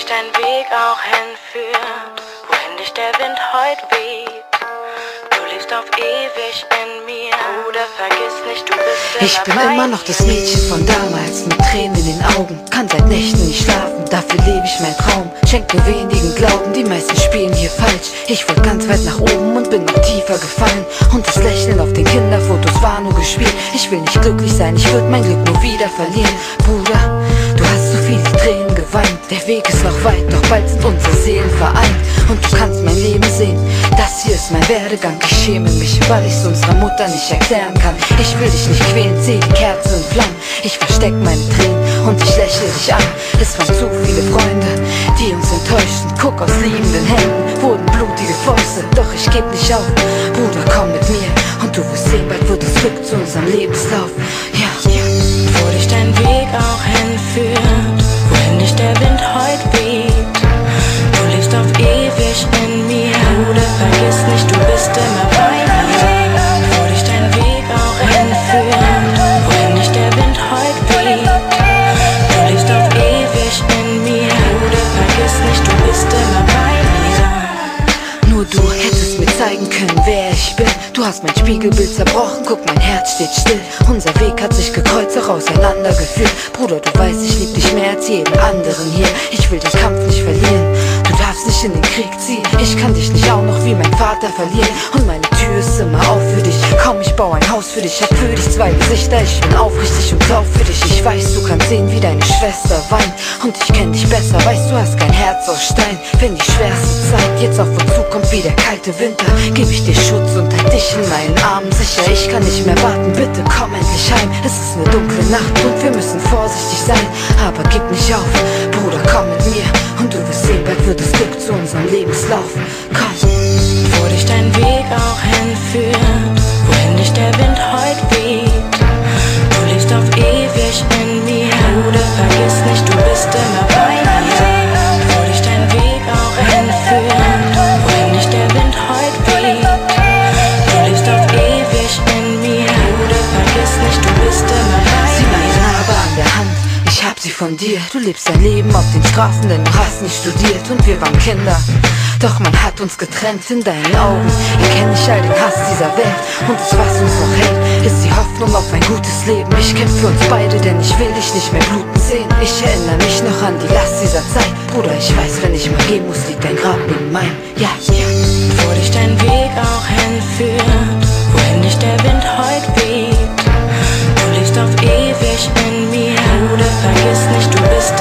dich dein Weg auch hinführt, wohin dich der Wind heut weht. Du lebst auf ewig in mir, Bruder, vergiss nicht, du bist immer Ich bin immer noch das Mädchen von damals, mit Tränen in den Augen, kann seit Nächten nicht schlafen, dafür lebe ich meinen Traum. Schenk nur wenigen Glauben, die meisten spielen hier falsch. Ich wollte ganz weit nach oben und bin noch tiefer gefallen. Und das Lächeln auf den Kinderfotos war nur gespielt. Ich will nicht glücklich sein, ich würde mein Glück nur wieder verlieren. Bruder, du hast so viele Tränen geweint. Der Weg ist noch weit, doch bald sind unsere Seelen vereint. Und du kannst mein Leben sehen, das hier ist mein Werdegang. Ich schäme mich, weil ich's unserer Mutter nicht erklären kann. Ich will dich nicht quälen, seh die Kerze in Flammen. Ich versteck meine Tränen und ich lächle dich an. Es waren zu viele Freunde, die uns enttäuschten. Guck, aus liebenden Händen wurden blutige Fäuste. Doch ich geb nicht auf, Bruder, komm mit mir. Und du wirst sehen, bald wird es Glück zu unserem Lebenslauf. Ja, wo dich dein Weg auch hinführt, wohin dich der Wind heut weht. Du lebst auf ewig in mir, Bruder, vergiss nicht, du bist immer bei mir. Wo dich dein Weg auch hinführt, wohin dich der Wind heut weht. Du lebst auf ewig in mir, Bruder, vergiss nicht, du bist immer bei mir. nur du hättest mir zeigen können, wer ich bin. Du hast mein Spiegelbild zerbrochen, guck, mein Herz steht still. Unser Weg hat sich gekreuzt, auch auseinandergeführt. Bruder, du weißt, ich lieb dich mehr als jeden anderen hier. Ich will den Kampf nicht verlieren, du darfst nicht in den Krieg ziehen. Ich kann dich nicht auch noch wie mein Vater verlieren. Und meine Tür ist immer auf für dich. Komm, ich baue ein Haus für dich, hab für dich zwei Gesichter. Ich bin aufrichtig und glaub für dich. Ich weiß, du kannst sehen, wie deine Schwester weint. Und ich kenn dich besser, weißt, du hast kein Herz aus Stein. Wenn die schwerste Zeit jetzt auf uns zukommt wie der kalte Winter, geb ich dir Schutz und halt dich in meinen Armen sicher. Ich kann nicht mehr warten, bitte komm endlich heim. Es ist eine dunkle Nacht und wir müssen vorsichtig sein. Aber gib nicht auf, Bruder, komm mit mir. Und du wirst sehen, bald wird es Glück zu unserem Lebenslauf. Komm. Wo dich dein Weg auch hinführt, wohin dich der Wind heut weht. Du lebst auf ewig in mir, Bruder, vergiss nicht, du bist immer bei mir. Wo dich dein Weg auch hinführt, wohin dich der Wind heut weht. Du lebst auf ewig in mir, Bruder, vergiss nicht, du bist immer bei mir. Sieh meine Narbe an der Hand, ich hab sie von dir. Du lebst dein Leben auf den Straßen, denn du hast nicht studiert. Und wir waren Kinder, doch man hat uns getrennt. In deinen Augen erkenn ich all den Hass dieser Welt. Und das, was uns noch hält, ist die Hoffnung auf ein gutes Leben. Ich kämpf für uns beide, denn ich will dich nicht mehr bluten sehen. Ich erinnere mich noch an die Last dieser Zeit. Bruder, ich weiß, wenn ich mal gehen muss, liegt dein Grab neben meinem. Ja, ja. Wo dich dein Weg auch hinführt, wohin dich der Wind heut weht. Du lebst auf ewig in mir, Bruder, vergiss nicht, du bist